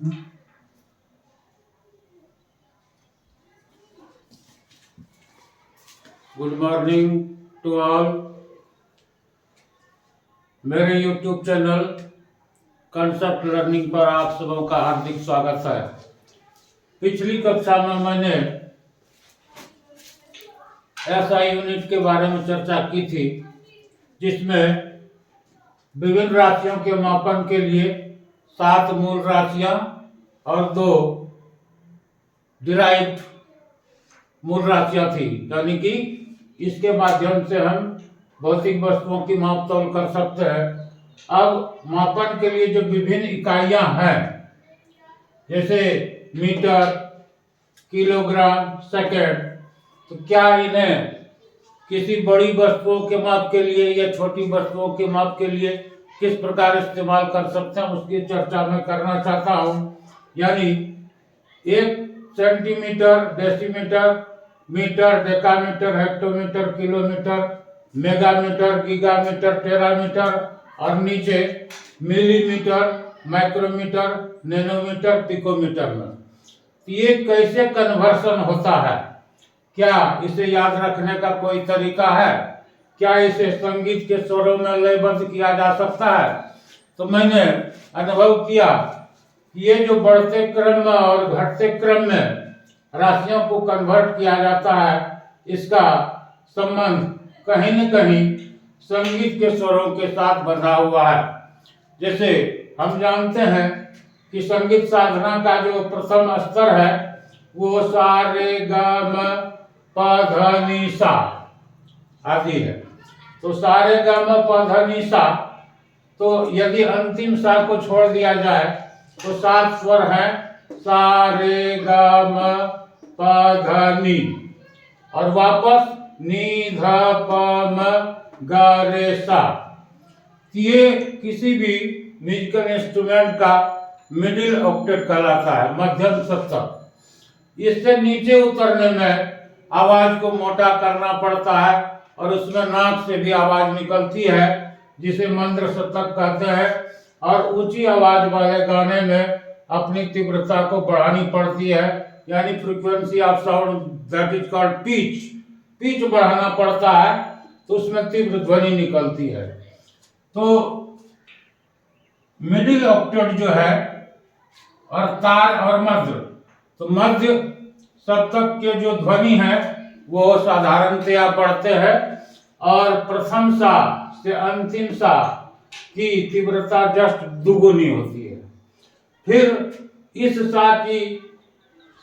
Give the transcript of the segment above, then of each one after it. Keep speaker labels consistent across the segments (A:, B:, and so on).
A: Good morning to all. मेरे YouTube channel concept learning पर आप सबों का हार्दिक स्वागत है। पिछली कक्षा में मैंने ऐसा यूनिट के बारे में चर्चा की थी जिसमें विभिन्न राशियों के मापन के लिए 7 मूल राशियां और 2 डिराइव्ड मूल राशियां थी, यानी कि इसके माध्यम से हम भौतिक वस्तुओं की माप तौल कर सकते हैं। अब मापन के लिए जो विभिन्न इकाइयां हैं, जैसे मीटर, किलोग्राम, सेकंड, तो क्या इन्हें किसी बड़ी वस्तुओं के माप के लिए या छोटी वस्तुओं के माप के लिए किस प्रकार इस्तेमाल कर सकते हैं, उसकी चर्चा मैं करना चाहता हूं। यानी 1 centimetre, decimetre, metre, decametre, hectometre, kilometre, megametre, gigametre, terametre और नीचे मिलीमीटर, माइक्रोमीटर, नैनोमीटर, पिकोमीटर में ये कैसे कन्वर्सन होता है, क्या इसे याद रखने का कोई तरीका है, क्या इसे संगीत के स्वरों में लयबद्ध किया जा सकता है? तो मैंने अनुभव किया कि ये जो बढ़ते क्रम में और घटते क्रम में राशियों को कन्वर्ट किया जाता है, इसका संबंध कहीं न कहीं संगीत के स्वरों के साथ बंधा हुआ है। जैसे हम जानते हैं कि संगीत साधना का जो प्रथम स्तर है वो सा रे गा म प ध नि सा आदि है। तो सा रे गा म प ध नि सा, तो यदि अंतिम सा को छोड़ दिया जाए तो 7 स्वर है सा रे गा म प ध नि और वापस नी ध प म ग रे सा। ये किसी भी म्यूजिकल इंस्ट्रूमेंट का मिडिल ऑक्टेट कहलाता है, मध्यम सप्तक। इससे नीचे उतरने में आवाज को मोटा करना पड़ता है और उसमें नाक से भी आवाज निकलती है, जिसे मंद्र सप्तक कहते हैं। और ऊंची आवाज वाले गाने में अपनी तीव्रता को बढ़ानी पड़ती है, यानी frequency of sound, that is called pitch. Pitch बढ़ाना पड़ता है तो उसमें तीव्र ध्वनि निकलती है। तो मिडिल ऑक्टेट जो है और तार और मध्य, तो मध्य सप्तक के जो ध्वनि है वो साधारणतया बढ़ते हैं और प्रथम सा से अंतिम सा की तीव्रता जस्ट दुगुनी होती है। फिर इस सा की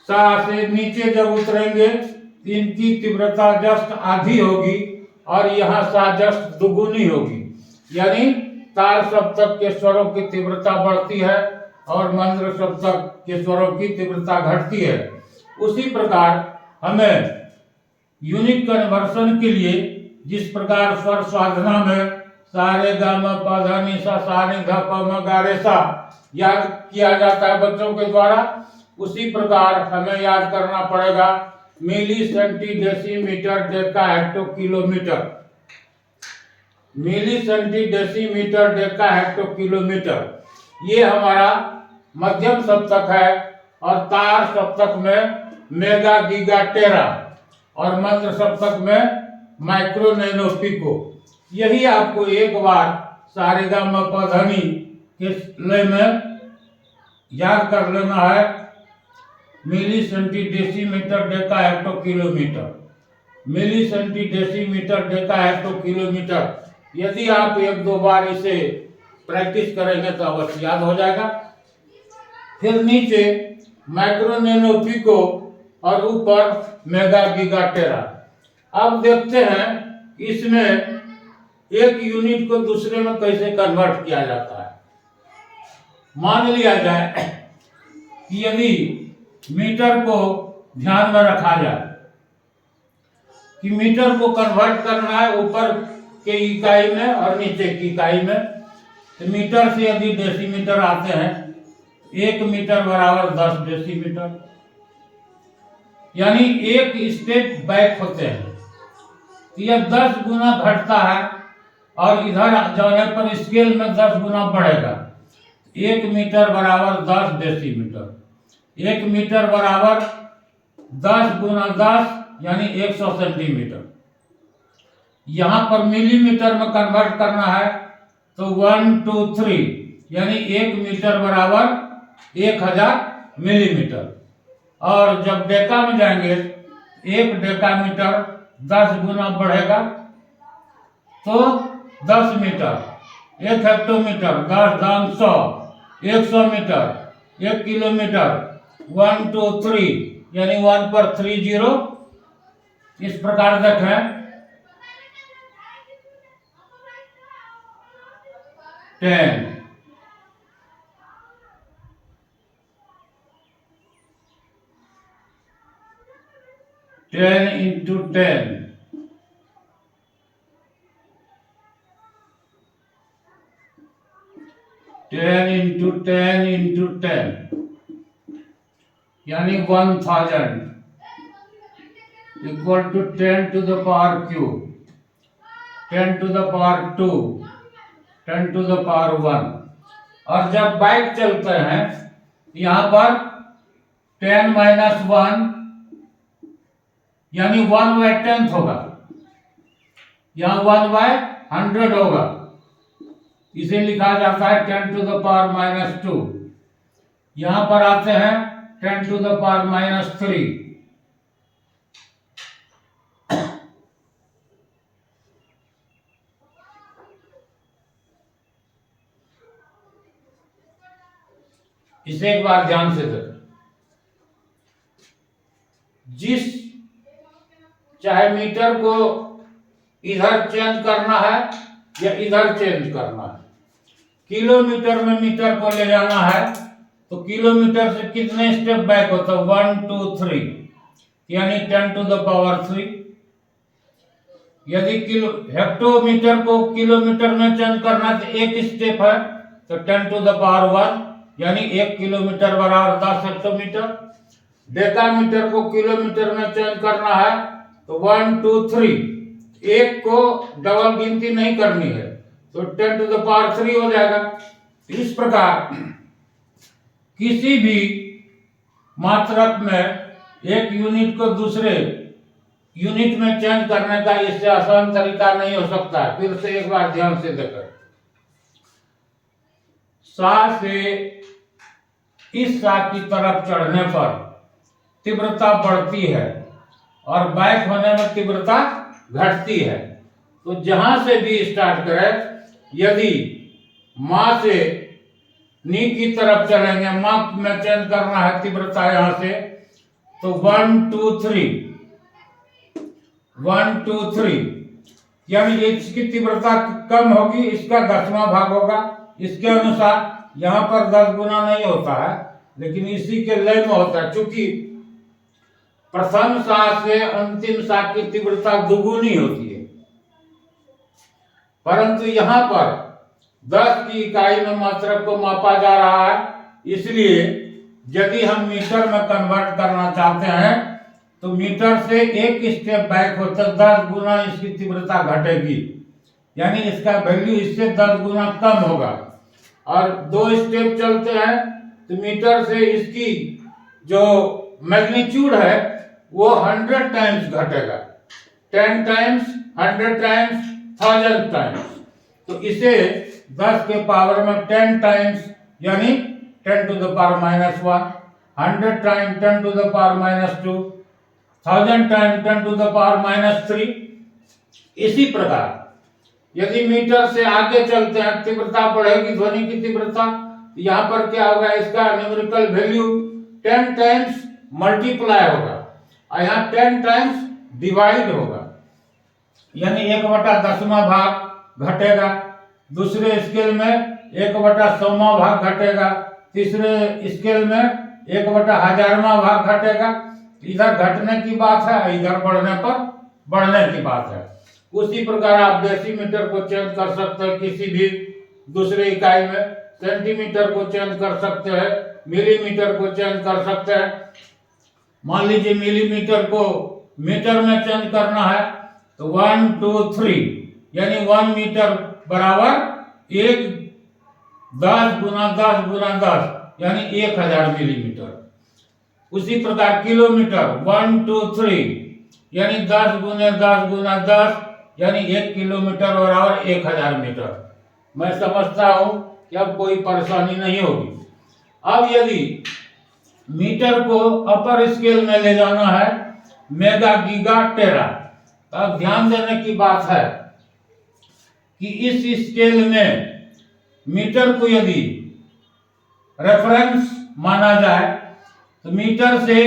A: सा से नीचे जब उतरेंगे इनकी तीव्रता जस्ट आधी होगी और यहाँ सा जस्ट दुगुनी होगी, यानी तार सप्तक के स्वरों की तीव्रता बढ़ती है और मंद्र सप्तक के स्वरों की तीव्रता घटती है। उसी प्रकार हमें यूनिक कन्वर्सन के लिए जिस प्रकार स्वर साधना में सा रे गा म प ध नि सा, सा नि ध प म गा रे सा याद किया जाता है बच्चों के द्वारा, उसी प्रकार हमें याद करना पड़ेगा milli, centi, decimetre, deca, hecto, kilometre. Milli, centi, decimetre, deca, hecto, kilometre ये हमारा मध्यम सप्तक है और तार सप्तक में मेगा, गीगा, टेरा और मंत्र सप्तक में माइक्रो, नैनो, पिको। यही आपको एक बार सा रे गा म प ध नि के लय में याद कर लेना है। Milli, centi, decimetre, deca, hecto, kilometre. Milli, centi, decimetre, deca, hecto, kilometre. यदि आप 1-2 बार इसे प्रैक्टिस करेंगे तो अवश्य याद हो जाएगा। फिर नीचे माइक्रो, नैनो, पिको और ऊपर मेगा, गीगा, टेरा। अब देखते हैं इसमें एक यूनिट को दूसरे में कैसे कन्वर्ट किया जाता है। मान लिया जाए कि यदि मीटर को ध्यान में रखा जाए कि मीटर को कन्वर्ट करना है ऊपर के इकाई में और नीचे की इकाई में, तो मीटर से यदि डेसीमीटर आते हैं, 1 मीटर बराबर 10 डेसीमीटर, यानी 1 स्टेप बैक होते हैं। तो यह 10 गुना घटता है और इधर जाने पर स्केल में 10 गुना बढ़ेगा। 1 मीटर बराबर 10 डेसीमीटर। 1 मीटर बराबर 10 गुना 10 यानी 100 सेंटीमीटर। यहां पर मिलीमीटर में कन्वर्ट करना है तो 1 2 3 यानी 1 मीटर बराबर 1000 मिलीमीटर। और जब डेका में जाएंगे 1 डेकामीटर 10 गुना बढ़ेगा तो 10 मीटर। 1 हेक्टोमीटर 10 दाम 100, 100 मीटर 1 किलोमीटर 1 2 3 यानी 1 पर 3 0। इस प्रकार देखें 10 10 into 10 10 into 10 into 10 यानी 1000 equal to 10 to the power cube, 10 to the power 2, 10 to the power 1। और जब बाइक चलते हैं यहाँ पर 10 minus 1 यानी 1/10 होगा, यहाँ 1/100 होगा। इसे लिखा जाता है 10 to the power -2। यहां पर आते हैं 10 to the power -3। इसे एक बार ध्यान से देखें। जिस चाहे मीटर को इधर चेंज करना है या इधर चेंज करना है, किलोमीटर में मीटर को ले जाना है तो किलोमीटर से कितने स्टेप बैक होता है 1 2 3 यानी 10 to the power 3। यदि हेक्टोमीटर को किलोमीटर में चेंज करना है तो एक स्टेप है तो 10 to the power 1 यानी 1 किलोमीटर बराबर 10 हेक्टोमीटर। डेकामीटर को किलोमीटर में चेंज करना है तो 1 2 3 एक को डबल गिनती नहीं करनी है तो 10 to the power 3 हो जाएगा। इस प्रकार किसी भी मात्रक में एक यूनिट को दूसरे यूनिट में चेंज करने का इससे आसान तरीका नहीं हो सकता है। फिर से एक बार ध्यान से देखें। सा से इस सा की तरफ चढ़ने पर तीव्रता बढ़ती है और बैक होने में तीव्रता घटती है। तो जहां से भी स्टार्ट करें, यदि मां से नी की तरफ चलेंगे, मां में चेंज करना है तीव्रता यहां से तो 1 2 3 1 2 3 यानी इसकी तीव्रता कम होगी, इसका 10वां भाग होगा। इसके अनुसार यहाँ पर 10 गुना नहीं होता है लेकिन इसी के लय में होता है। चूंकि प्रथम सा से अंतिम सा की तीव्रता दुगुनी होती है, परंतु यहाँ पर 10 की इकाई में मात्रक को मापा जा रहा है। इसलिए यदि हम मीटर में कन्वर्ट करना चाहते हैं तो मीटर से एक स्टेप बैक होता 10 गुना इसकी तीव्रता घटेगी, यानी इसका वैल्यू इससे 10 गुना कम होगा। और 2 स्टेप चलते हैं तो मीटर से इसकी जो मैग्नीट्यूड है वो 100 टाइम्स घटेगा, 10 टाइम्स 100 टाइम्स 1000 टाइम्स। तो इसे 10 के पावर में 10 टाइम्स यानी 10 to the power -1, 100 times 10 to the power -2, 1000 times 10 to the power -3। इसी प्रकार यदि मीटर से आगे चलते हैं, तीव्रता बढ़ेगी ध्वनि की तीव्रता, यहाँ पर क्या होगा, इसका न्यूमेरिकल वैल्यू 10 टाइम्स मल्टीप्लाई होगा और यहाँ 10 टाइम्स डिवाइड होगा, यानी 1/10वां भाग घटेगा। दूसरे स्केल में 1/100वां भाग घटेगा, तीसरे स्केल में 1/1000वां भाग घटेगा। इधर घटने की बात है, इधर बढ़ने पर बढ़ने की बात है। उसी प्रकार आप डेसीमीटर को चेंज कर सकते हैं किसी भी दूसरे इकाई में, सेंटीमीटर को चेंज कर सकते हैं, मिलीमीटर को चेंज कर सकते हैं। मान लीजिए मिलीमीटर को मीटर में चेंज करना है तो 1 2 3 यानी 1 मीटर बराबर 1 10 गुना 10 गुना 10 यानी 1000 मिलीमीटर। उसी प्रकार किलोमीटर 1 2 3 यानी 10 गुने 10 गुना 10 यानी 1 किलोमीटर बराबर 1000 मीटर। मैं समझता हूं कि अब कोई परेशानी नहीं होगी। अब यदि मीटर को अपर स्केल में ले जाना है मेगा गीगा टेरा, अब ध्यान देने की बात है कि इस स्केल में मीटर को यदि रेफरेंस माना जाए तो मीटर से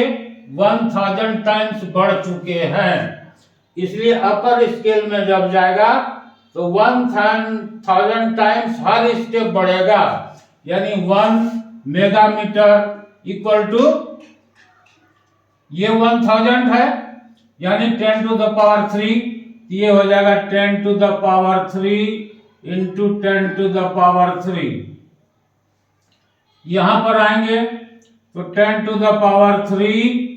A: 1000 टाइम्स बढ़ चुके हैं, इसलिए अपर स्केल में जब जाएगा तो 1000 टाइम्स हर स्टेप बढ़ेगा, यानी 1 मेगामीटर इक्वल टू ये 1000 है यानी 10 टू द पावर 3, ये हो जाएगा 10 to the power 3 into 10 to the power 3। यहां पर आएंगे तो 10 to the power 3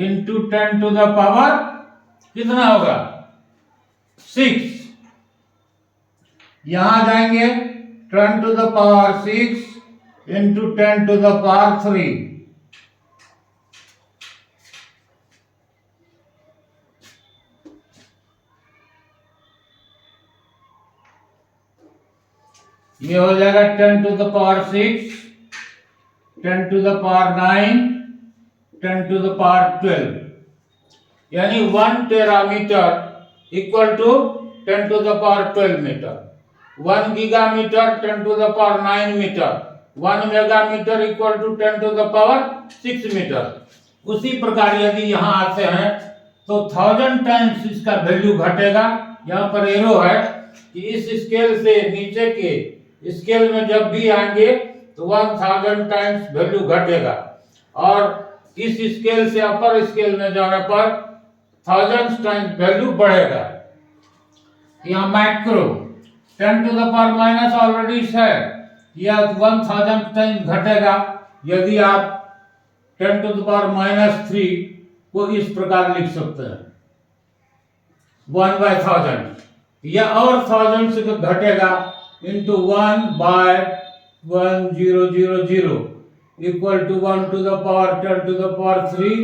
A: into 10 to the power कितना होगा 6। यहां जाएंगे 10 to the power 6 into 10 to the power 3। ये हो जाएगा 10 to the power 6, 10 to the power 9, 10 to the power 12, यानी 1 terameter equal to 10 to the power 12 metre. 1 gigametre 10 to the power 9 metre. 1 megametre equal to 10 to the power 6 metre. उसी प्रकार यदि यहाँ आते हैं तो 1000 टाइम्स इसका वैल्यू घटेगा। यहाँ पर एरो है कि इस स्केल से नीचे के स्केल में जब भी आएंगे तो 1000 टाइम्स वैल्यू घटेगा, और इस स्केल से अपर स्केल में जाने पर 1000 टाइम्स वैल्यू बढ़ेगा। यहाँ micro 10 to the power minus already है, यह 1000 टाइम्स घटेगा यदि आप 10 टू द पावर -3 को इस प्रकार लिख सकते हैं 1/1000, या और 1000 से घटेगा into 1/1000 equal to 1 to the power 10 to the power 3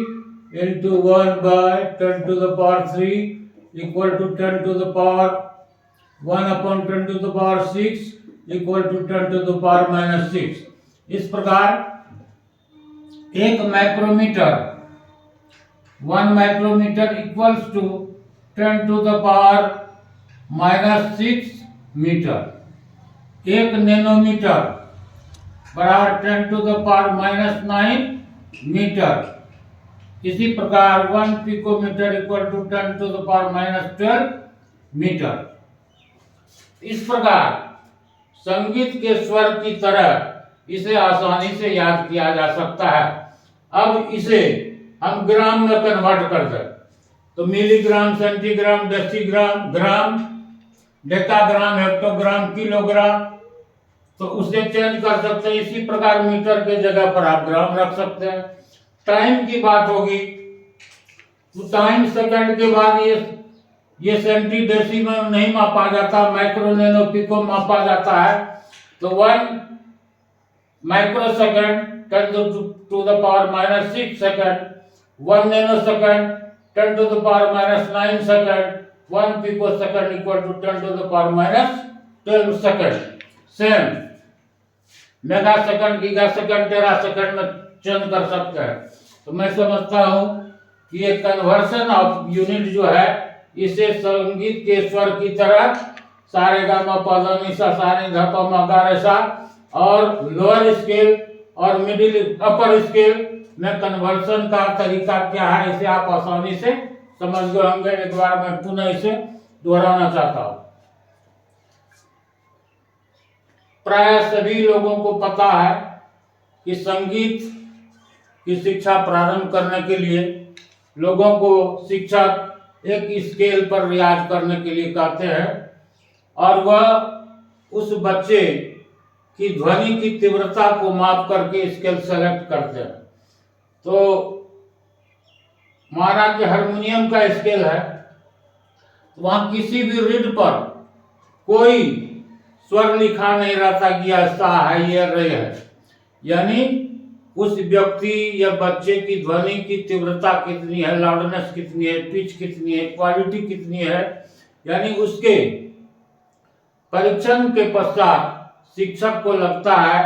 A: into 1/10 to the power 3 equal to 10 to the power 1/10 to the power 6 equal to 10 to the power -6। इस प्रकार 1 micrometer equals to 10 to the power -6 meter. 1 nanometer बराबर 10 to the power -9 metre. इसी प्रकार 1 picometer equal to 10 to the power -12 meter. इस प्रकार संगीत के स्वर की तरह इसे आसानी से याद किया जा सकता है। अब इसे हम ग्राम में कन्वर्ट कर दें तो मिलीग्राम, सेंटीग्राम, डेसीग्राम, ग्राम, डेकाग्राम, हेक्टोग्राम, किलोग्राम, तो उसे चेंज कर सकते हैं। इसी प्रकार मीटर के जगह पर आप ग्राम रख सकते हैं। टाइम की बात होगी तो टाइम सेकंड के बाद ये सेंटी डेसी में नहीं मापा जाता, माइक्रो नैनो पिको मापा जाता है। तो 1 microsecond 10 to the power -6 second, 1 nanosecond 10 to the power -9 second, 1 picosecond equal to 10 to the power -12 second. Same megasecond, gigasecond, terasecond में change कर सकते हैं। तो मैं समझता हूं कि ये कन्वर्शन ऑफ यूनिट जो है इसे संगीत के स्वर की तरह सारे गा मा पा धा नि सा सा नि धा पा मा गा रे सा और लोअर स्केल और मिडिल अपर स्केल में कन्वर्शन का तरीका क्या है, इसे आप आसानी से समझ गए होंगे। एक बार मैं पुनः इसे दोहराना चाहता हूं। प्राय सभी लोगों को पता है कि संगीत की शिक्षा प्रारंभ करने के लिए लोगों को शिक्षक एक स्केल पर रियाज करने के लिए कहते हैं और वह उस बच्चे की ध्वनि की तीव्रता को माप करके स्केल सेलेक्ट करते हैं। तो माना कि हारमोनियम का स्केल है, तो वहां किसी भी रीड पर कोई स्वर लिखा नहीं रहता कि ऐसा है या रे है, यानी उस व्यक्ति या बच्चे की ध्वनि की तीव्रता कितनी है, लाउडनेस कितनी है, पिच कितनी है, क्वालिटी कितनी है, यानी उसके परीक्षण के पश्चात शिक्षक को लगता है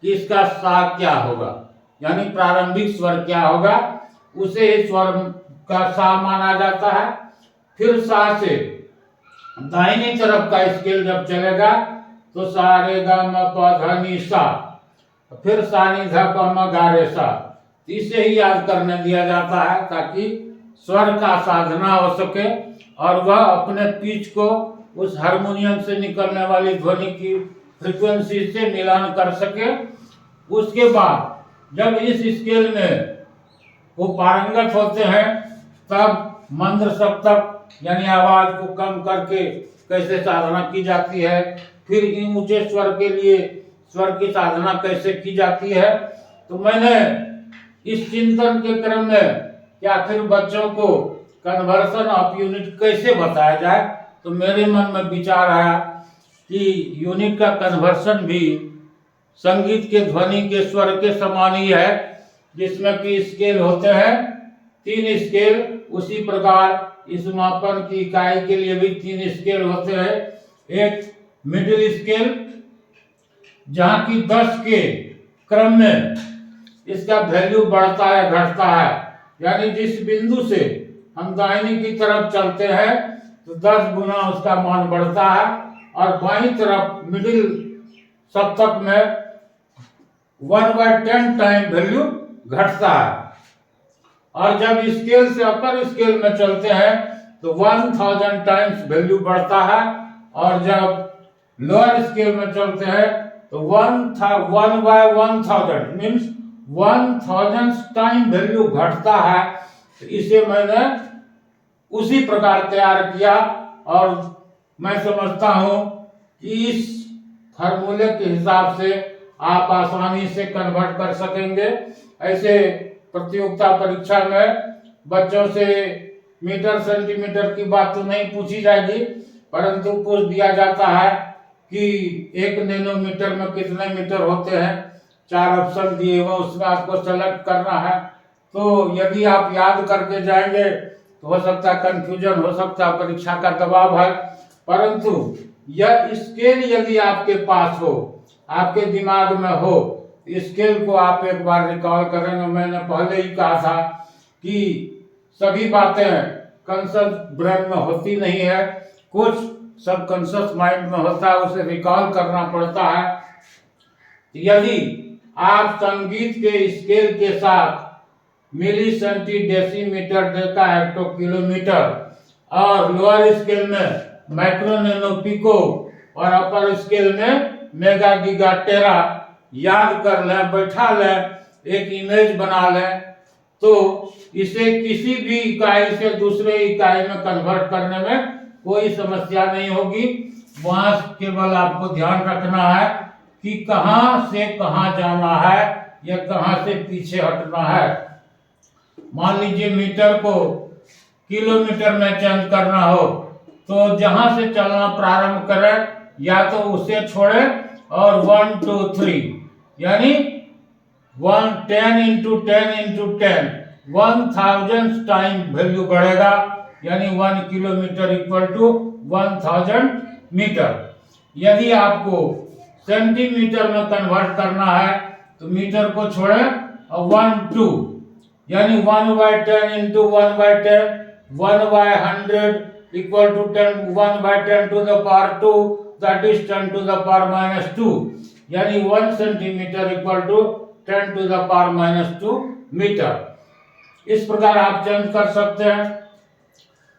A: कि इसका सा क्या होगा, यानी प्रारंभिक स्वर क्या होगा, उसे स्वर का सा माना जाता है। फिर सा से दाहिनी तरफ का स्केल जब चलेगा तो सा रे गा म प ध नि सा, फिर सा नि ध प म गा रे सा, इसे ही याद करने दिया जाता है ताकि स्वर का साधना हो सके और वह अपने पिच को उस हारमोनियम से निकलने वाली ध्वनि की फ्रीक्वेंसी से मिलान कर सके। उसके बाद जब इस स्केल में वो पारंगत होते हैं तब मंद्र सप्तक यानी आवाज को कम करके कैसे साधना की जाती है, फिर इन ऊंचे स्वर के लिए स्वर की साधना कैसे की जाती है। तो मैंने इस चिंतन के क्रम में कि आखिर बच्चों को कन्वर्सन ऑफ यूनिट कैसे बताया जाए, तो मेरे मन में विचार आया कि यूनिट का कन्वर्सन भी संगीत के ध्वनि के स्वर के समान ही है, जिसमें कि स्केल होते हैं 3 स्केल, उसी प्रकार इस मापन की इकाई के लिए भी 3 स्केल होते हैं। एक मिडिल स्केल जहां की 10 के क्रम में इसका वैल्यू बढ़ता है घटता है, यानी जिस बिंदु से हम दाहिनी की तरफ चलते हैं तो 10 गुना उसका मान बढ़ता है और बाईं तरफ मिडिल सप्तक में 1/10 टाइम वैल्यू घटता है। और जब स्केल से अपर स्केल में चलते हैं तो 1000 टाइम्स वैल्यू बढ़ता है और जब लोअर स्केल में चलते हैं तो 1/1000 मीन्स 1000 टाइम वैल्यू घटता है। तो इसे मैंने उसी प्रकार तैयार किया और मैं समझता हूं कि इस फार्मूले के हिसाब से आप आसानी से कन्वर्ट कर सकेंगे। ऐसे प्रतियोगिता परीक्षा में बच्चों से मीटर सेंटीमीटर की बात तो नहीं पूछी जाएगी, परंतु पूछ दिया जाता है कि 1 नैनोमीटर में कितने मीटर होते हैं, 4 ऑप्शन दिए हुए उसमें आपको सेलेक्ट करना है। तो यदि आप याद करके जाएंगे तो हो सकता है कंफ्यूजन हो सकता है, परीक्षा का दबाव है, परंतु यह स्केल यदि आपके पास हो, आपके दिमाग में हो, स्केल को आप एक बार रिकॉल करेंगे। मैंने पहले ही कहा था कि सभी बातें कॉन्शियस ब्रेन में होती नहीं है, कुछ सबकॉन्शियस माइंड में होता है, उसे रिकॉल करना पड़ता है। यदि आप संगीत के स्केल के साथ milli centi decimetre deca hecto kilometre और लोअर स्केल में माइक्रो नैनो पिको और अपर स्केल में मेगा गीगा टेरा याद कर लें, बैठा लें, एक इमेज बना लें, तो इसे किसी भी इकाई से दूसरे इकाई में कन्वर्ट करने में कोई समस्या नहीं होगी। वहां केवल आपको ध्यान रखना है कि कहां से कहां जाना है या कहां से पीछे हटना है। मान लीजिए मीटर को किलोमीटर में चेंज करना हो तो जहां से चलना प्रारंभ करें या तो उसे छोड़ें और 1 2 3 यानी 10 into 10 into 10 1000 टाइम वैल्यू बढ़ेगा, यानी 1 किलोमीटर इक्वल टू 1000 मीटर। यदि आपको सेंटीमीटर में कन्वर्ट करना है तो मीटर को छोड़ें और 1 2 यानी 1/10 into 1/10 1/100 equal to 10 1/10 to the power 2 that is 10 to the power minus 2 यानी 1 centimeter equal to 10 to the power minus 2 meter. इस प्रकार आप चेंज कर सकते हैं।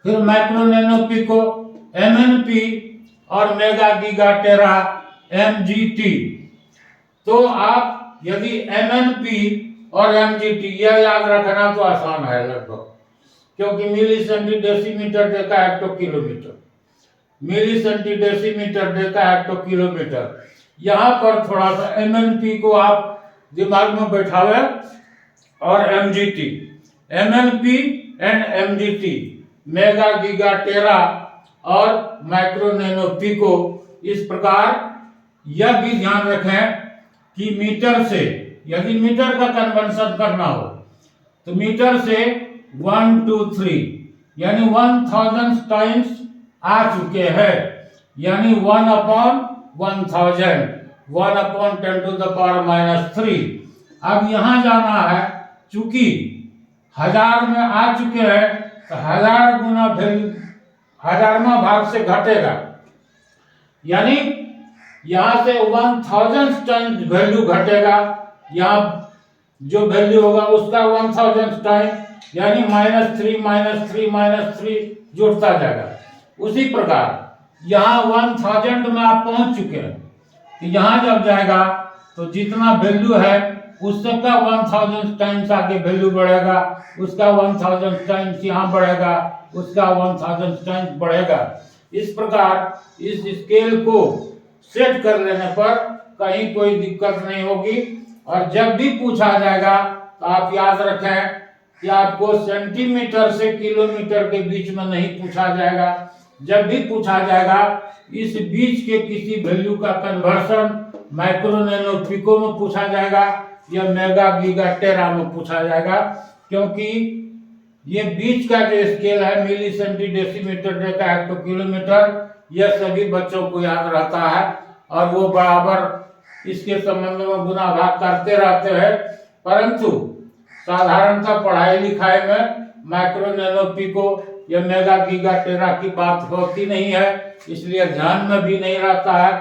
A: फिर माइक्रो नैनो पिको MNP और मेगा गीगा टेरा MGT। तो आप यदि MNP और MGT यह याद रखना तो आसान है लगभग, क्योंकि milli centi decimetre deca hecto kilometre, milli centi decimetre deca hecto kilometre. यहाँ पर थोड़ा सा MNP को आप दिमाग में बैठावे और MGT, MNP and MGT mega giga टेरा और माइक्रो नैनो पिको, इस प्रकार यह भी ध्यान रखें कि मीटर से, यदि मीटर का कन्वर्शन करना हो तो मीटर से 1 2 3 यानी 1000 टाइम्स आ चुके हैं, यानी 1/1000, 1/10⁻³ अब यहां जाना है, चूंकि 1000 में आ चुके हैं तो 1000 गुना वैल्यू 1000वां भाग से घटेगा, यानी यहां से 1000 टाइम्स वैल्यू घटेगा, यहाँ जो वैल्यू होगा उसका 1000 टाइम, यानी -3 जुड़ता जाएगा। उसी प्रकार यहाँ 1000 में आप पहुंच चुके हैं तो यहाँ जब जाएगा तो जितना वैल्यू है उसका 1000 टाइम्स आगे वैल्यू बढ़ेगा, उसका 1000 टाइम्स यहाँ बढ़ेगा, उसका 1000 टाइम्स बढ़ेगा। इस प्रकार इस स्केल को सेट कर लेने पर कहीं कोई दिक्कत नहीं होगी। और जब भी पूछा जाएगा तो आप याद रखें कि आपको सेंटीमीटर से किलोमीटर के बीच में नहीं पूछा जाएगा। जब भी पूछा जाएगा इस बीच के किसी वैल्यू का कन्वर्शन माइक्रो नैनो पिको में पूछा जाएगा या मेगा गीगा टेरा में पूछा जाएगा, क्योंकि ये बीच का जो स्केल है milli centi decimetre deca hecto kilometre, यह सभी बच्चों को याद रहता है और वो बराबर इसके संबंध में गुना भाग करते रहते हैं। परंतु साधारणतः पढ़ाई लिखाई में माइक्रो नैनो पिको या मेगा गीगा टेरा की बात होती नहीं है, इसलिए ध्यान में भी नहीं रहता है।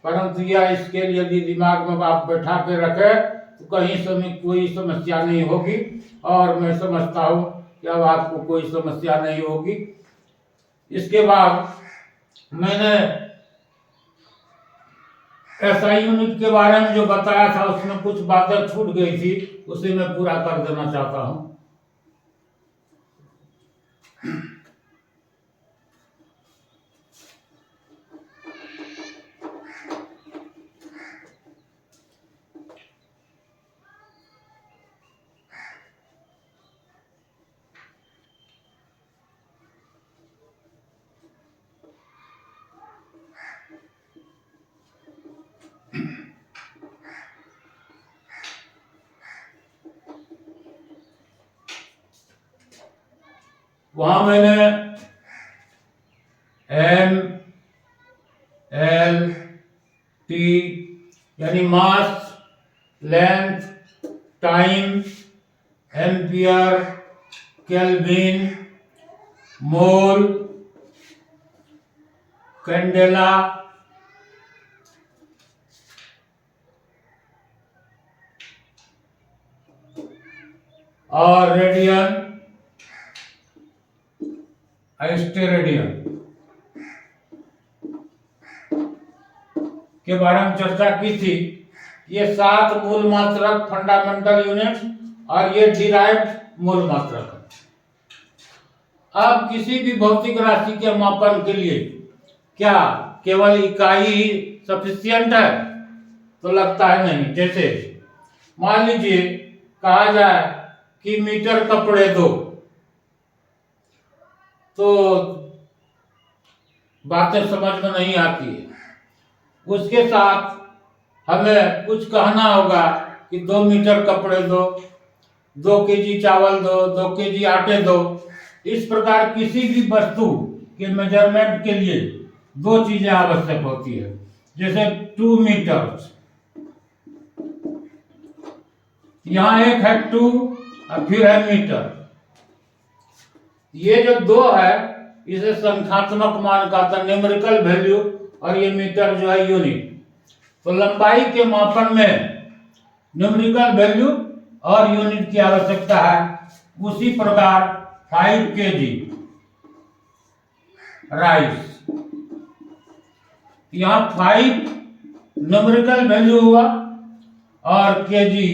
A: परंतु यह स्केल यदि दिमाग में आप बैठा के रखे तो कहीं समय कोई समस्या नहीं होगी, और मैं समझता हूँ कि अब आपको कोई समस्या नहीं होगी। इसके बाद मैंने एसआई यूनिट के बारे में जो बताया था उसमें कुछ बातें छूट गई थी, उसे मैं पूरा कर देना चाहता हूं। वहां मैंने एम एल टी यानी मास, लेंथ, टाइम, एम्पियर, केल्विन, मोल, कैंडेला, और रेडियन, स्टेरेडियन के बारे में चर्चा की थी। ये 7 मूल मात्रक फंडामेंटल यूनिट्स और ये डिराइव्ड मूल मात्रक है। अब किसी भी भौतिक राशि के मापन के लिए क्या केवल इकाई ही सफिशिएंट है? तो लगता है नहीं। जैसे मान लीजिए कहा जाए कि मीटर कपड़े दो, तो बातें समझ में नहीं आती है। उसके साथ हमें कुछ कहना होगा कि 2 मीटर कपड़े दो, 2 केजी चावल दो, 2 केजी आटे दो। इस प्रकार किसी भी वस्तु के मेजरमेंट के लिए 2 चीजें आवश्यक होती है। जैसे 2 मीटर्स, यहाँ एक है 2 और फिर है मीटर। ये जो 2 है इसे संख्यात्मक मान का था, न्यूमेरिकल वैल्यू, और ये मीटर जो है यूनिट। तो लंबाई के मापन में न्यूमेरिकल वैल्यू और यूनिट की आवश्यकता है। उसी प्रकार 5 केजी राइस, यहाँ 5 न्यूमेरिकल वैल्यू हुआ और केजी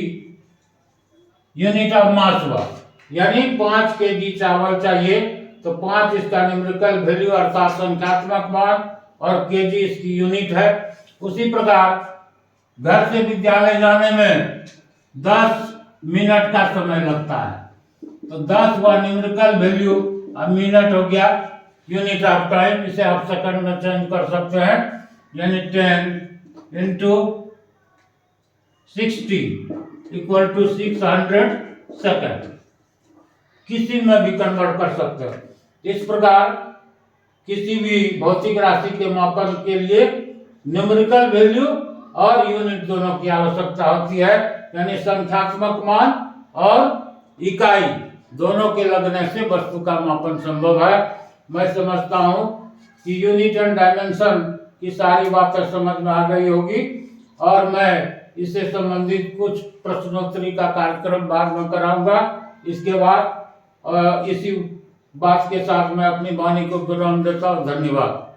A: यूनिट ऑफ मास हुआ, यानी 5 केजी चावल चाहिए तो 5 इसका न्यूमेरिकल वैल्यू अर्थात संख्यात्मक मान, और केजी इसकी यूनिट है। उसी प्रकार घर से विद्यालय जाने में 10 मिनट का समय लगता है, तो 10 व न्यूमेरिकल वैल्यू अब मिनट हो गया यूनिट ऑफ टाइम। इसे आप सेकंड में चेंज कर सकते हैं, यानी 10 इंटू 60 इक्वल टू 600 सेकेंड, किसी में भी कन्वर्ट कर सकते हो। इस प्रकार किसी भी भौतिक राशि के मापन के लिए न्यूमेरिकल वैल्यू और यूनिट दोनों की आवश्यकता होती है, यानी संख्यात्मक मान और इकाई दोनों के लगने से वस्तु का मापन संभव है। मैं समझता हूं कि यूनिट एंड डायमेंशन की सारी बातें समझ में आ गई होगी, और मैं इससे संबंधित कुछ प्रश्नोत्तरी का कार्यक्रम बाद में कराऊंगा। इसके बाद इसी बात के साथ मैं अपनी वाणी को विराम देता हूँ। धन्यवाद।